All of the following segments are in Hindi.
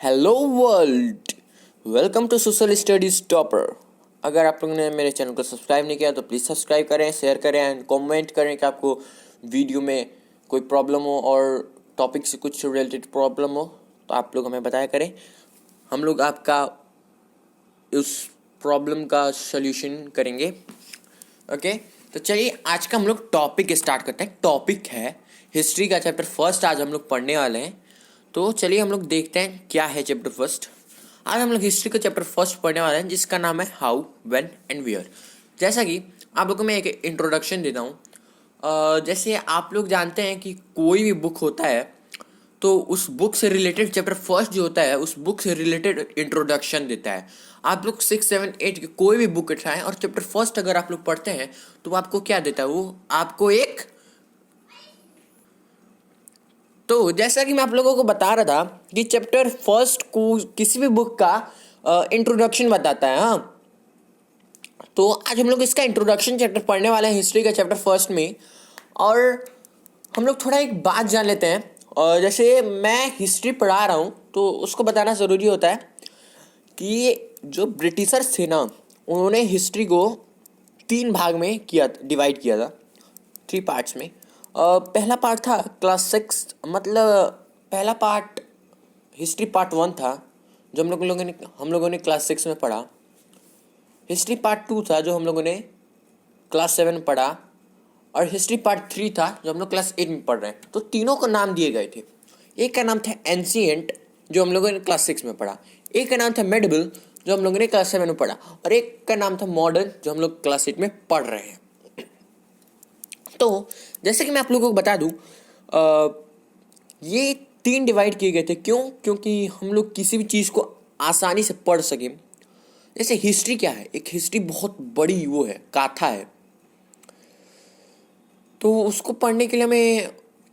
Hello world, welcome to social studies topper. अगर आप लोगों ने मेरे चैनल को सब्सक्राइब नहीं किया तो प्लीज़ सब्सक्राइब करें, शेयर करें एंड कमेंट करें कि आपको वीडियो में कोई प्रॉब्लम हो और टॉपिक से कुछ रिलेटेड प्रॉब्लम हो तो आप लोग हमें बताया करें। हम लोग आपका उस प्रॉब्लम का सल्यूशन करेंगे। ओके, तो चलिए आज का हम लोग टॉपिक स्टार्ट करते हैं। टॉपिक है हिस्ट्री का चैप्टर फर्स्ट। आज हम लोग पढ़ने वाले हैं, तो चलिए हम लोग देखते हैं क्या है चैप्टर फर्स्ट। आज हम लोग हिस्ट्री का चैप्टर फर्स्ट पढ़ने वाले हैं जिसका नाम है हाउ, व्हेन एंड वेयर। जैसा कि आप लोगों को मैं एक इंट्रोडक्शन देता हूँ। जैसे आप लोग जानते हैं कि कोई भी बुक होता है तो उस बुक से रिलेटेड चैप्टर फर्स्ट जो होता है उस बुक से रिलेटेड इंट्रोडक्शन देता है। आप लोग 6, 7, 8 की कोई भी बुक उठाएं और चैप्टर फर्स्ट अगर आप लोग पढ़ते हैं तो वो आपको क्या देता है, वो आपको एक, तो जैसा कि मैं आप लोगों को बता रहा था कि चैप्टर फर्स्ट को किसी भी बुक का इंट्रोडक्शन बताता है। हाँ, तो आज हम लोग इसका इंट्रोडक्शन चैप्टर पढ़ने वाले हैं हिस्ट्री का चैप्टर फर्स्ट में। और हम लोग थोड़ा एक बात जान लेते हैं। और जैसे मैं हिस्ट्री पढ़ा रहा हूँ तो उसको बताना ज़रूरी होता है कि जो ब्रिटिशर्स थे ना, उन्होंने हिस्ट्री को 3 भाग में डिवाइड किया था, 3 पार्ट्स में। पहला पार्ट था क्लास 6, मतलब पहला पार्ट हिस्ट्री पार्ट 1 था जो हम लोगों ने क्लास 6 में पढ़ा। हिस्ट्री पार्ट 2 था जो हम लोगों ने क्लास 7 में पढ़ा, और हिस्ट्री पार्ट 3 था जो हम लोग क्लास 8 में पढ़ रहे हैं। तो तीनों को नाम दिए गए थे। एक का नाम था एंशिएंट जो हम लोगों ने क्लास 6 में पढ़ा, एक का नाम था मेडिवल जो हम लोगों ने क्लास 7 में पढ़ा, और एक का नाम था मॉडर्न जो हम लोग क्लास 8 में पढ़ रहे हैं। तो जैसे कि मैं आप लोगों को बता दूं, ये 3 डिवाइड किए गए थे। क्यों? क्योंकि हम लोग किसी भी चीज़ को आसानी से पढ़ सकें। जैसे हिस्ट्री क्या है, एक हिस्ट्री बहुत बड़ी वो है, गाथा है, तो उसको पढ़ने के लिए हमें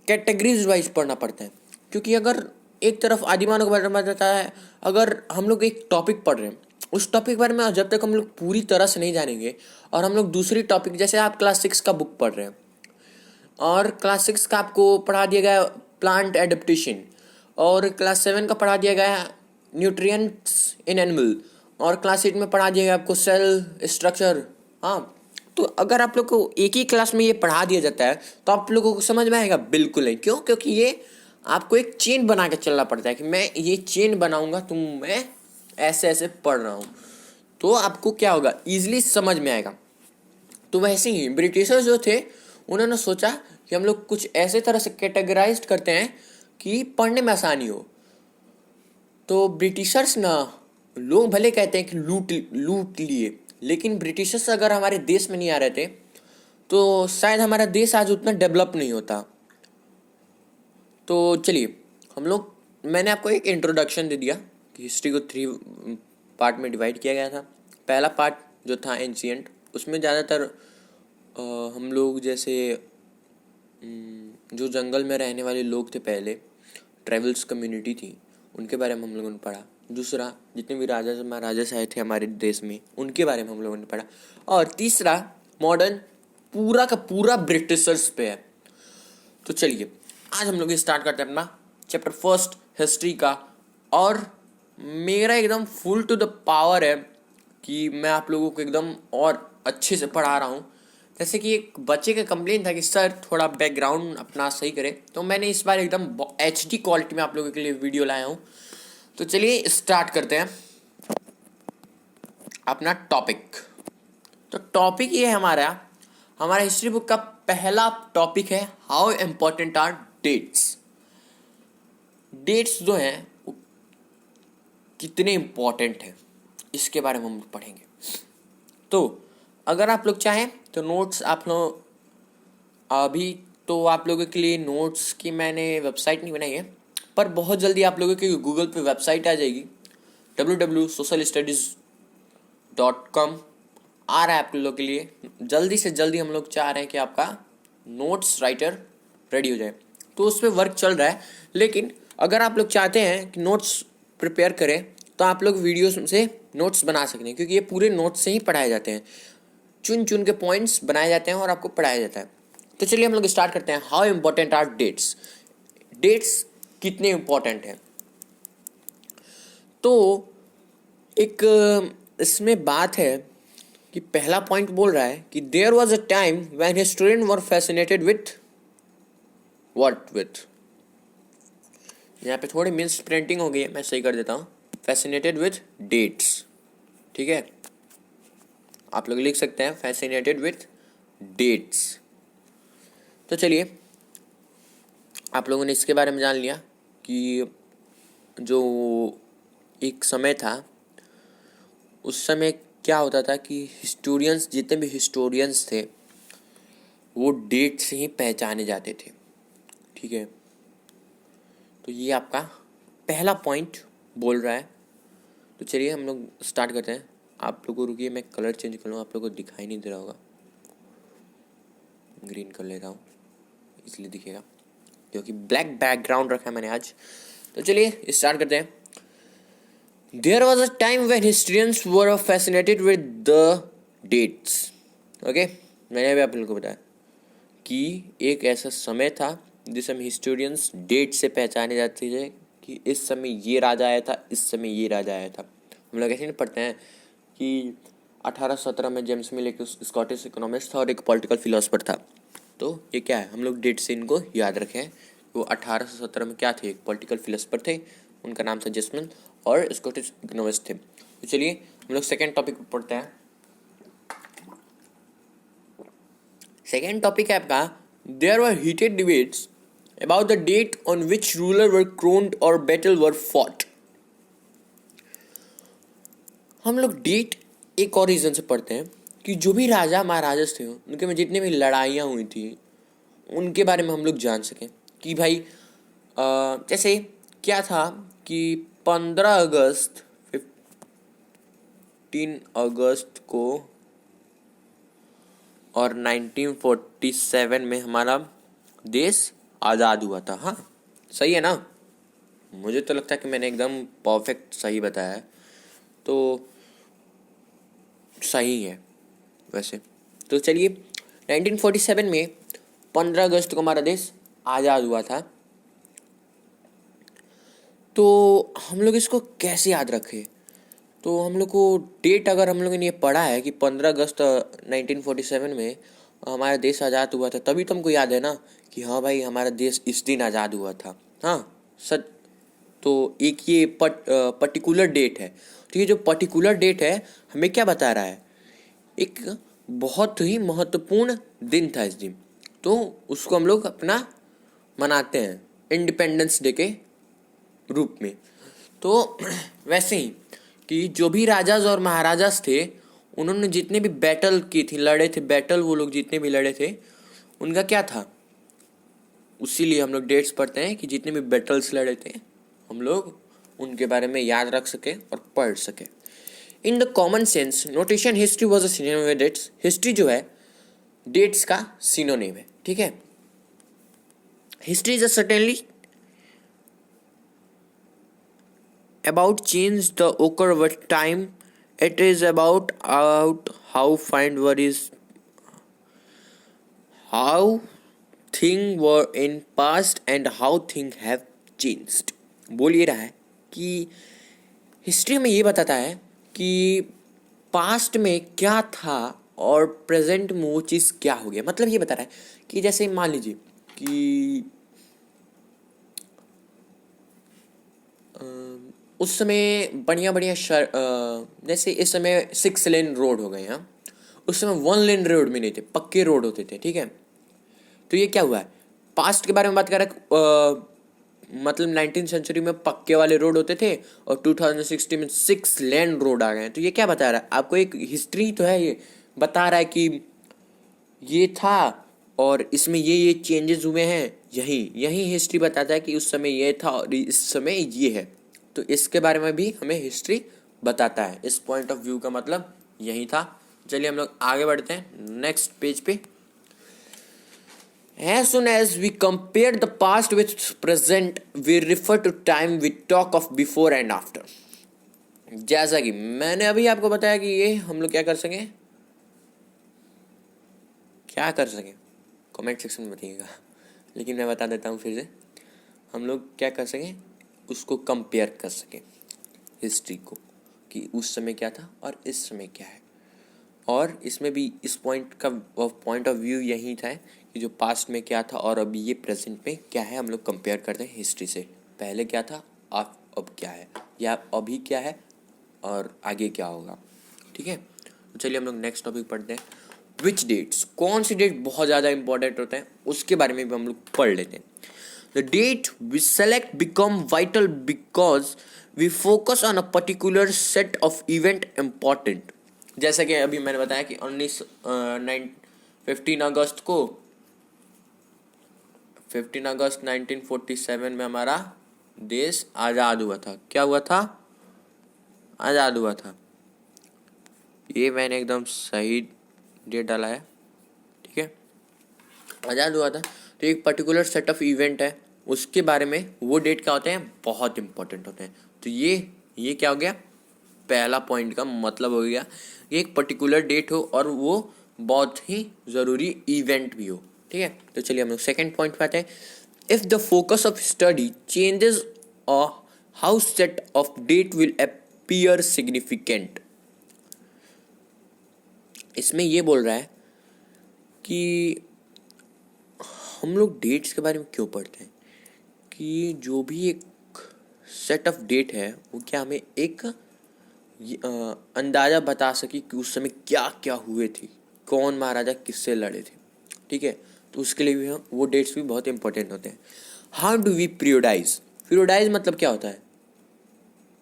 कैटेगरीज वाइज पढ़ना पड़ता है। क्योंकि अगर एक तरफ आदिमानव के बारे में बताता है, अगर हम लोग एक टॉपिक पढ़ रहे हैं उस टॉपिक के बारे में जब तक हम लोग पूरी तरह से नहीं जानेंगे, और हम लोग दूसरी टॉपिक, जैसे आप क्लास 6 का बुक पढ़ रहे हैं और क्लास 6 का आपको पढ़ा दिया गया प्लांट एडेप्टेशन, और क्लास 7 का पढ़ा दिया गया न्यूट्रिएंट्स इन एनिमल, और क्लास 8 में पढ़ा दिया गया आपको सेल स्ट्रक्चर। हाँ, तो अगर आप लोग को एक ही क्लास में ये पढ़ा दिया जाता है तो आप लोगों को समझ में आएगा? बिल्कुल नहीं। क्यों? क्योंकि ये आपको एक चेन बना के चलना पड़ता है कि मैं ये चेन बनाऊंगा, मैं ऐसे ऐसे पढ़ रहा हूँ, तो आपको क्या होगा, ईजिली समझ में आएगा। तो वैसे ही ब्रिटिशर्स जो थे उन्होंने सोचा कि हम लोग कुछ ऐसे तरह से कैटेगराइज करते हैं कि पढ़ने में आसानी हो। तो ब्रिटिशर्स ना, लोग भले कहते हैं कि लूट लिए, लेकिन ब्रिटिशर्स अगर हमारे देश में नहीं आ रहे थे तो शायद हमारा देश आज उतना डेवलप नहीं होता। तो चलिए मैंने आपको एक इंट्रोडक्शन दे दिया कि हिस्ट्री को 3 पार्ट में डिवाइड किया गया था। पहला पार्ट जो था एंशिएंट, उसमें ज़्यादातर हम लोग जैसे जो जंगल में रहने वाले लोग थे, पहले ट्राइबल्स कम्युनिटी थी, उनके बारे में हम लोगों ने पढ़ा। दूसरा, जितने भी राजा महाराजा आए थे हमारे देश में उनके बारे में हम लोगों ने पढ़ा। और तीसरा, मॉडर्न पूरा का पूरा ब्रिटिशर्स पे है। तो चलिए आज हम लोग स्टार्ट करते हैं अपना चैप्टर फर्स्ट हिस्ट्री का। और मेरा एकदम फुल टू द पावर है कि मैं आप लोगों को एकदम और अच्छे से पढ़ा रहा हूँ। जैसे कि एक बच्चे का कंप्लेन था कि सर थोड़ा बैकग्राउंड अपना सही करें, तो मैंने इस बार एकदम HD क्वालिटी में आप लोगों के लिए वीडियो लाया हूँ। तो चलिए स्टार्ट करते हैं अपना टॉपिक। तो टॉपिक ये है हमारा हिस्ट्री बुक का पहला टॉपिक है how important are dates. Dates जो हैं वो कितने इम्पोर्टेंट हैं इसके बारे में हम पढ़ेंगे। तो अगर आप लोग चाहें तो नोट्स आप लोग अभी, तो आप लोगों के लिए नोट्स की मैंने वेबसाइट नहीं बनाई है, पर बहुत जल्दी आप लोगों की गूगल पे वेबसाइट आ जाएगी www.socialstudies.com आ रहा है आप लोगों के लिए। जल्दी से जल्दी हम लोग चाह रहे हैं कि आपका नोट्स राइटर रेडी हो जाए, तो उस पर वर्क चल रहा है। लेकिन अगर आप लोग चाहते हैं कि नोट्स प्रिपेयर करें तो आप लोग वीडियोस से नोट्स बना सकते हैं, क्योंकि ये पूरे नोट्स से ही पढ़ाए जाते हैं, चुन चुन के पॉइंट्स बनाए जाते हैं और आपको पढ़ाया जाता है। तो चलिए हम लोग स्टार्ट करते हैं। How important are dates. Dates कितने इम्पोर्टेंट हैं? तो एक इसमें बात है कि पहला पॉइंट बोल रहा है कि there was a time when historian were fascinated with what with, यहाँ पे थोड़ी मिस प्रिंटिंग हो गई है, मैं सही कर देता हूँ, फैसिनेटेड विथ डेट्स, ठीक है, आप लोग लिख सकते हैं फैसिनेटेड विथ डेट्स। तो चलिए, आप लोगों ने इसके बारे में जान लिया कि जो एक समय था, उस समय क्या होता था कि हिस्टोरियंस, जितने भी हिस्टोरियंस थे वो डेट से ही पहचाने जाते थे, ठीक है। तो ये आपका पहला पॉइंट बोल रहा है। तो चलिए हम लोग स्टार्ट करते हैं। आप लोगों को रुकिए, मैं कलर चेंज कर लूँ, आप लोगों को दिखाई नहीं दे रहा होगा, ग्रीन कर लेता हूँ इसलिए दिखेगा, क्योंकि ब्लैक बैकग्राउंड रखा है मैंने आज। तो चलिए स्टार्ट करते हैं। There was a time when historians were fascinated with the dates. Okay, मैंने अभी आप लोगों को बताया कि एक ऐसा समय था जिस समय हिस्टोरियंस डेट से पहचाने जाते थे कि इस समय ये राजा आया था, इस समय ये राजा आया था। हम लोग ऐसे नहीं पढ़ते हैं कि 1817 में जेम्स मिल एक स्कॉटिश इकोनॉमिस्ट था और एक पॉलिटिकल फिलोसफर था। तो ये क्या है, हम लोग डेट से इनको याद रखें। वो 1817 में क्या थे, एक पॉलिटिकल फिलोसफर थे, उनका नाम था जेम्स, और स्कॉटिश इकोनॉमिस्ट थे। तो चलिए हम लोग सेकेंड टॉपिक पर पढ़ते हैं। सेकेंड टॉपिक है आपका, there were heated debates about the date on which ruler were crowned or battle were fought। हम लोग डेट एक और रीजन से पढ़ते हैं कि जो भी राजा महाराजा थे उनके में जितने भी लड़ाइयाँ हुई थी उनके बारे में हम लोग जान सकें कि भाई जैसे क्या था कि 15 अगस्त को और 1947 में हमारा देश आज़ाद हुआ था। हाँ सही है ना, मुझे तो लगता है कि मैंने एकदम परफेक्ट सही बताया है, तो सही है वैसे। तो चलिए 1947 में 15 अगस्त को हमारा देश आज़ाद हुआ था। तो हम लोग इसको कैसे याद रखें, तो हम लोग को डेट, अगर हम लोगों ने ये पढ़ा है कि 15 अगस्त 1947 में हमारा देश आज़ाद हुआ था, तभी तो हमको याद है ना कि हाँ भाई हमारा देश इस दिन आज़ाद हुआ था। हाँ सच, तो एक ये पर्टिकुलर डेट है। तो ये जो पर्टिकुलर डेट है हमें क्या बता रहा है, एक बहुत ही महत्वपूर्ण दिन था इस दिन, तो उसको हम लोग अपना मनाते हैं इंडिपेंडेंस डे के रूप में। तो वैसे ही कि जो भी राजाज और महाराजास थे उन्होंने जितने भी बैटल की थी, लड़े थे बैटल, वो लोग जितने भी लड़े थे उनका क्या था, उसीलिए हम लोग डेट्स पढ़ते हैं कि जितने भी बैटल्स लड़े थे हम लोग उनके बारे में याद रख सके और पढ़ सके। In the common sense notation history was a synonym with dates. History जो है डेट्स का सिनोनिम है, ठीक है। History is certainly about change the occur over time. It is about how find what is how thing were in past and how thing have changed। बोल ये रहा है कि हिस्ट्री में ये बताता है कि पास्ट में क्या था और प्रेजेंट में वो चीज़ क्या हो गया। मतलब ये बता रहा है कि जैसे मान लीजिए कि उस समय बढ़िया बढ़िया जैसे इस समय 6 लेन रोड हो गए। हाँ उस समय 1 लेन रोड भी नहीं थे, पक्के रोड होते थे, ठीक है। तो ये क्या हुआ है, पास्ट के बारे में बात कर रहा है, मतलब 19th सेंचुरी में पक्के वाले रोड होते थे और 2060 में 6 लेन रोड आ गए हैं। तो ये क्या बता रहा है आपको, एक हिस्ट्री तो है, ये बता रहा है कि ये था और इसमें ये चेंजेस हुए हैं। यही हिस्ट्री बताता है कि उस समय ये था और इस समय ये है। तो इसके बारे में भी हमें हिस्ट्री बताता है। इस पॉइंट ऑफ व्यू का मतलब यही था। चलिए हम लोग आगे बढ़ते हैं नेक्स्ट पेज पे। As soon as we compare the past with present, we refer to time we talk of before and after। जैसा कि मैंने अभी आपको बताया कि ये हम लोग क्या कर सकें, कमेंट सेक्शन में बताइएगा, लेकिन मैं बता देता हूँ फिर से, हम लोग क्या कर सकें, उसको कंपेयर कर सकें। हिस्ट्री को कि उस समय क्या था और इस समय क्या है। और इसमें भी इस पॉइंट ऑफ व्यू यही था कि जो पास्ट में क्या था और अभी ये प्रेजेंट में क्या है, हम लोग कंपेयर करते हैं हिस्ट्री से। पहले क्या था, अब क्या है, या अभी क्या है और आगे क्या होगा। ठीक है, तो चलिए हम लोग नेक्स्ट टॉपिक पढ़ते हैं। विच डेट्स, कौन सी डेट बहुत ज़्यादा इंपॉर्टेंट होते हैं उसके बारे में भी हम लोग पढ़ लेते हैं। The date we select become vital because we focus on a particular set of event important. जैसा कि अभी मैंने बताया कि 15 अगस्त 1947 में हमारा देश आज़ाद हुआ था। क्या हुआ था? आज़ाद हुआ था। ये मैंने एकदम सही डेट डाला है। ठीक है, आज़ाद हुआ था। तो एक पर्टिकुलर सेट ऑफ इवेंट है, उसके बारे में वो डेट क्या होते हैं, बहुत इंपॉर्टेंट होते हैं। तो ये क्या हो गया, पहला पॉइंट का मतलब हो गया ये एक पर्टिकुलर डेट हो और वो बहुत ही ज़रूरी इवेंट भी हो। ठीक है, तो चलिए हम लोग सेकेंड पॉइंट पे आते हैं। If the focus of study changes how set of date will appear significant. इसमें ये बोल रहा है कि हम लोग डेट्स के बारे में क्यों पढ़ते हैं कि जो भी एक सेट ऑफ डेट है वो क्या हमें एक अंदाज़ा बता सके कि उस समय क्या क्या हुए थे, कौन महाराजा किससे लड़े थे। ठीक है, तो उसके लिए भी हम वो डेट्स भी बहुत इंपॉर्टेंट होते हैं। हाउ डू वी पीरियोडाइज, पीरियोडाइज मतलब क्या होता है,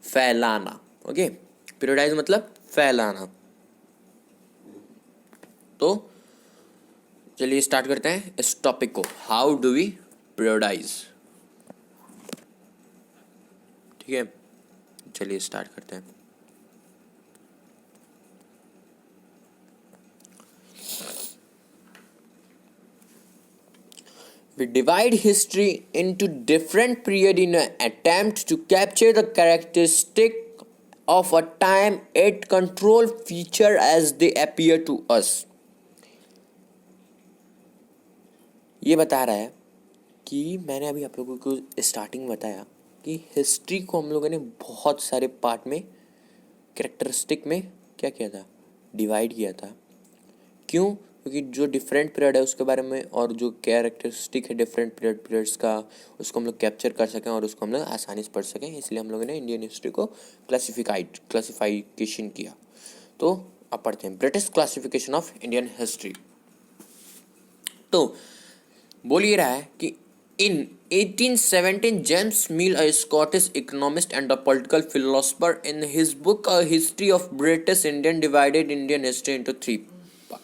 फैलाना। ओके, पीरियोडाइज मतलब फैलाना। तो चलिए स्टार्ट करते हैं इस टॉपिक को, हाउ डू वी पीरियोडाइज। ठीक है, चलिए स्टार्ट करते हैं। We divide history into different periods in an attempt to capture the characteristic of a time and control feature as they appear to us. ये बता रहा है कि मैंने अभी आप लोगों को स्टार्टिंग में बताया कि हिस्ट्री को हम लोगों ने बहुत सारे पार्ट में कैरेक्टरिस्टिक में क्या किया था, डिवाइड किया था। क्यों? क्योंकि जो डिफरेंट पीरियड है उसके बारे में और जो कैरेक्टरिस्टिक है डिफरेंट पीरियड्स का उसको हम लोग कैप्चर कर सकें और उसको हम लोग आसानी से पढ़ सकें। इसलिए हम लोगों ने इंडियन हिस्ट्री को क्लासिफिकेशन किया। तो अब पढ़ते हैं British classification of Indian history. तो बोल ये रहा है कि इन 1817 James mill, a Scottish economist and a political philosopher, in his book a history of British Indian divided Indian history into 3 part.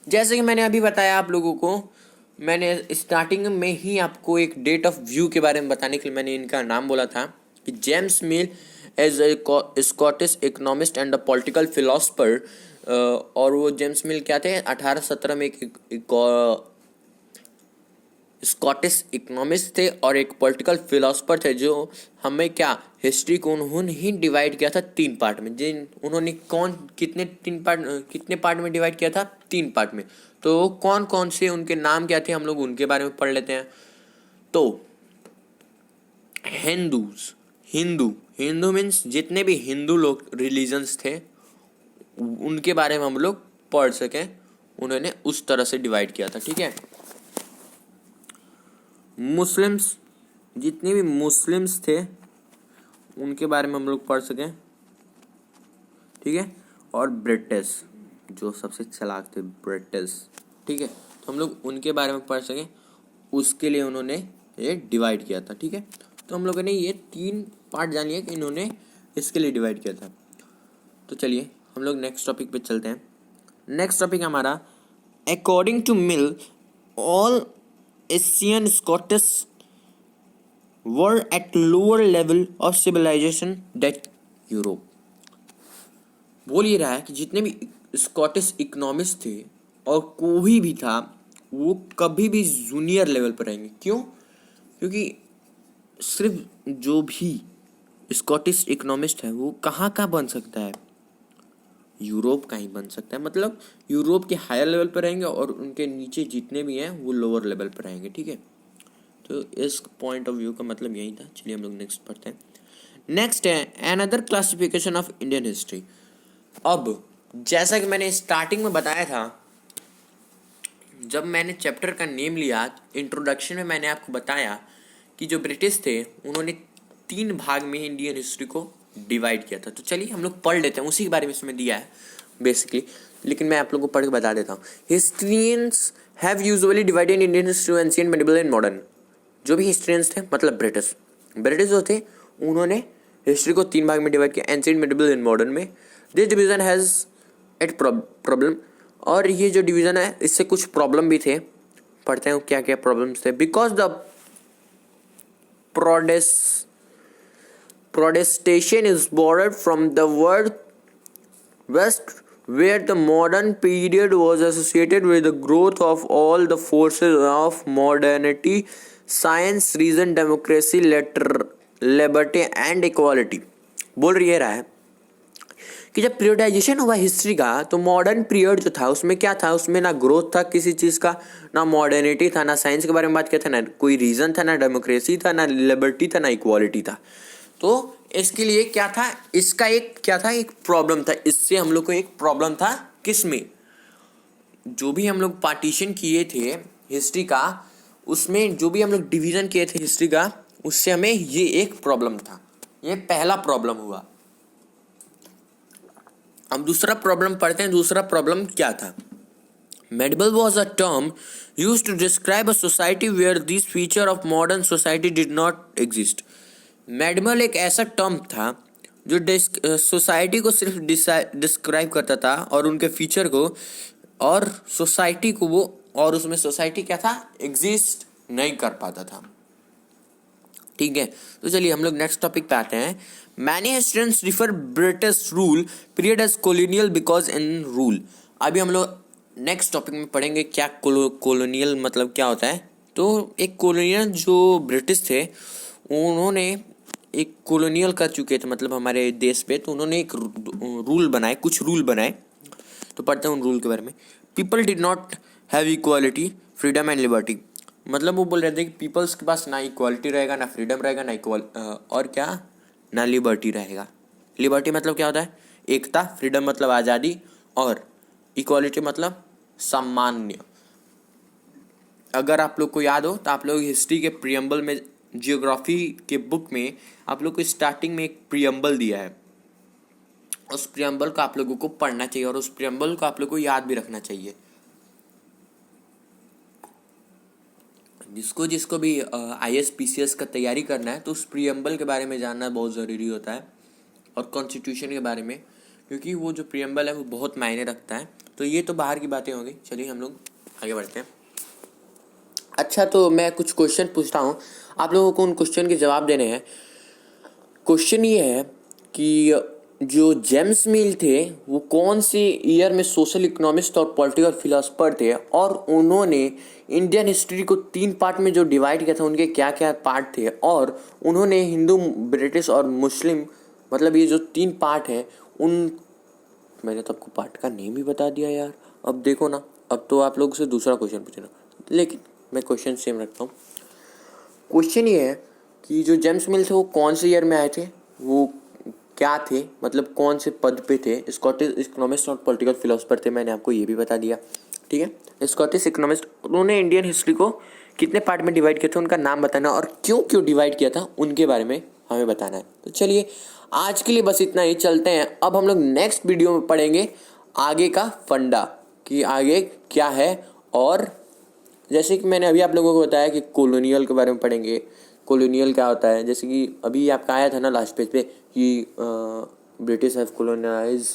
जैसे कि मैंने अभी बताया आप लोगों को, मैंने स्टार्टिंग में ही आपको एक डेट ऑफ व्यू के बारे में बताने के लिए मैंने इनका नाम बोला था कि James Mill as a Scottish economist and a political philosopher. और वो जेम्स मिल क्या थे, 1817 में एक स्कॉटिश इकोनॉमिस्ट थे और एक पॉलिटिकल फिलोसफर थे जो हमें क्या हिस्ट्री को उन्होंने ही डिवाइड किया था 3 पार्ट में। जिन उन्होंने कितने पार्ट में डिवाइड किया था, 3 पार्ट में। तो कौन कौन से उनके नाम क्या थे हम लोग उनके बारे में पढ़ लेते हैं। तो हिंदू मीन्स जितने भी हिंदू लोग रिलीजन्स थे उनके बारे में हम लोग पढ़ सकें, उन्होंने उस तरह से डिवाइड किया था। ठीक है, मुस्लिम्स, जितने भी मुस्लिम्स थे उनके बारे में हम लोग पढ़ सकें। ठीक है, और ब्रिटिश, जो सबसे चालाक थे ब्रिटिश। ठीक है, तो हम लोग उनके बारे में पढ़ सकें, उसके लिए उन्होंने ये डिवाइड किया था। ठीक है, तो हम लोगों ने ये 3 पार्ट जान लिया कि इन्होंने इसके लिए डिवाइड किया था। तो चलिए हम लोग नेक्स्ट टॉपिक पे चलते हैं। नेक्स्ट टॉपिक हमारा, according to Mill all Asian Scottish were at lower level of civilization than Europe. बोल ये रहा है कि जितने भी स्कॉटिश इकोनॉमिस्ट थे और कोई भी था वो कभी भी जूनियर लेवल पर रहेंगे। क्यों? क्योंकि सिर्फ जो भी स्कॉटिश इकोनॉमिस्ट है वो कहाँ का बन सकता है, यूरोप का ही बन सकता है। मतलब यूरोप के हायर लेवल पर रहेंगे और उनके नीचे जितने भी हैं वो लोअर लेवल पर रहेंगे। ठीक है, तो इस पॉइंट ऑफ व्यू का मतलब यही था। चलिए हम लोग नेक्स्ट पढ़ते हैं। नेक्स्ट है another classification of Indian history. अब जैसा कि मैंने स्टार्टिंग में बताया था, जब मैंने चैप्टर का नेम लिया, इंट्रोडक्शन में मैंने आपको बताया कि जो ब्रिटिश थे उन्होंने 3 भाग में इंडियन हिस्ट्री को डिवाइड किया था। तो चलिए हम लोग पढ़ लेते हैं, उसी के बारे में इसमें दिया है बेसिकली, लेकिन मैं आप लोगों को पढ़ के बता देता हूँ। Historians have usually divided Indian history ancient, medieval and modern. जो भी हिस्ट्रियंस थे, मतलब ब्रिटिश जो थे, उन्होंने हिस्ट्री को 3 भाग में डिवाइड किया, एंशिएंट, मेडिवल एंड मॉडर्न में। This division has at problem, और ये जो डिवीज़न है इससे कुछ प्रॉब्लम भी थे। पढ़ते हैं क्या क्या प्रॉब्लम्स थे। Because the प्रोटेस्टेशन is borrowed from the word west, where the modern period was associated with the growth of all the forces of modernity, science, reason, democracy, liberty and equality। बोल रहा है कि जब पीरियडाइजेशन हुआ हिस्ट्री का, तो मॉडर्न पीरियड जो था उसमें क्या था, उसमें ना ग्रोथ था किसी चीज़ का, ना मॉडर्निटी था, ना साइंस के बारे में बात किया था, ना कोई रीज़न था, ना डेमोक्रेसी था, ना लिबर्टी था, ना इक्वालिटी था। तो इसके लिए क्या था, इसका एक क्या था, एक प्रॉब्लम था। इससे हम लोग को एक प्रॉब्लम था किस में, जो भी हम लोग पार्टीशन किए थे हिस्ट्री का, उसमें जो भी हम लोग डिवीज़न किए थे हिस्ट्री का, उससे हमें ये एक प्रॉब्लम था। ये पहला प्रॉब्लम हुआ। अब दूसरा प्रॉब्लम पढ़ते हैं। दूसरा प्रॉब्लम क्या था। Medieval was a term used to describe a society where this feature of modern society did not exist. Medieval एक ऐसा टर्म था जो सोसाइटी को सिर्फ डिस्क्राइब करता था और उनके फीचर को, और सोसाइटी को वो, और उसमें सोसाइटी क्या था, एग्जिस्ट नहीं कर पाता था। ठीक है, तो चलिए हम लोग नेक्स्ट टॉपिक पे आते हैं। Many historians refer British rule period as colonial because in rule. अभी हम लोग नेक्स्ट टॉपिक में पढ़ेंगे क्या कॉलोनियल मतलब क्या होता है। तो एक कॉलोनियल जो ब्रिटिश थे, उन्होंने एक कॉलोनियल कर चुके थे मतलब हमारे देश पे, तो उन्होंने एक रूल बनाए, कुछ रूल बनाए। तो पढ़ते हैं उन रूल के बारे में। People did not have equality, freedom and liberty. मतलब वो बोल रहे थे कि पीपल्स के पास ना इक्वालिटी रहेगा, ना फ्रीडम रहेगा, ना और क्या, ना लिबर्टी रहेगा। लिबर्टी मतलब क्या होता है, एकता। फ्रीडम मतलब आज़ादी, और इक्वालिटी मतलब सामान्य। अगर आप लोग को याद हो तो आप लोग हिस्ट्री के प्रियम्बल में, जियोग्राफी के बुक में आप लोग को स्टार्टिंग में एक प्रियम्बल दिया है। उस प्रियम्बल को आप लोगों को पढ़ना चाहिए और उस प्रियम्बल को आप लोग को याद भी रखना चाहिए। जिसको भी IAS PCS का तैयारी करना है तो उस प्रियम्बल के बारे में जानना बहुत ज़रूरी होता है, और कॉन्स्टिट्यूशन के बारे में, क्योंकि वो जो प्रियम्बल है वो बहुत मायने रखता है। तो ये तो बाहर की बातें होंगी। चलिए हम लोग आगे बढ़ते हैं। अच्छा, तो मैं कुछ क्वेश्चन पूछता हूँ, आप लोगों को उन क्वेश्चन के जवाब देने हैं। क्वेश्चन ये है कि जो जेम्स मिल थे वो कौन से ईयर में सोशल इकोनॉमिस्ट और पॉलिटिकल फिलोसफर थे, और उन्होंने इंडियन हिस्ट्री को 3 पार्ट में जो डिवाइड किया था, उनके क्या क्या पार्ट थे, और उन्होंने हिंदू, ब्रिटिश और मुस्लिम, मतलब ये जो 3 पार्ट हैं, उन, मैंने तो आपको पार्ट का नेम ही बता दिया यार। अब देखो ना, अब तो आप लोगों से दूसरा क्वेश्चन पूछना, लेकिन मैं क्वेश्चन सेम रखता हूँ। क्वेश्चन ये है कि जो जेम्स मिल थे वो कौन से ईयर में आए थे, वो क्या थे, मतलब कौन से पद पे थे। स्कॉटिश इकोनॉमिस्ट और पॉलिटिकल फिलोसफर थे, मैंने आपको ये भी बता दिया। ठीक है, स्कॉटिश इकोनॉमिस्ट, उन्होंने इंडियन हिस्ट्री को कितने पार्ट में डिवाइड किया था, उनका नाम बताना, और क्यों डिवाइड किया था उनके बारे में हमें बताना है। तो चलिए आज के लिए बस इतना ही, चलते हैं। अब हम लोग नेक्स्ट वीडियो में पढ़ेंगे आगे का फंडा, कि आगे क्या है। और जैसे कि मैंने अभी आप लोगों को बताया कि कॉलोनियल के बारे में पढ़ेंगे, कॉलोनियल क्या होता है। जैसे कि अभी आपका आया था ना लास्ट पेज पे कि British have colonise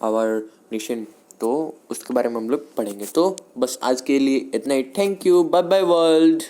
our nation, तो उसके बारे में हम लोग पढ़ेंगे। तो बस आज के लिए इतना ही। Thank you, bye bye world.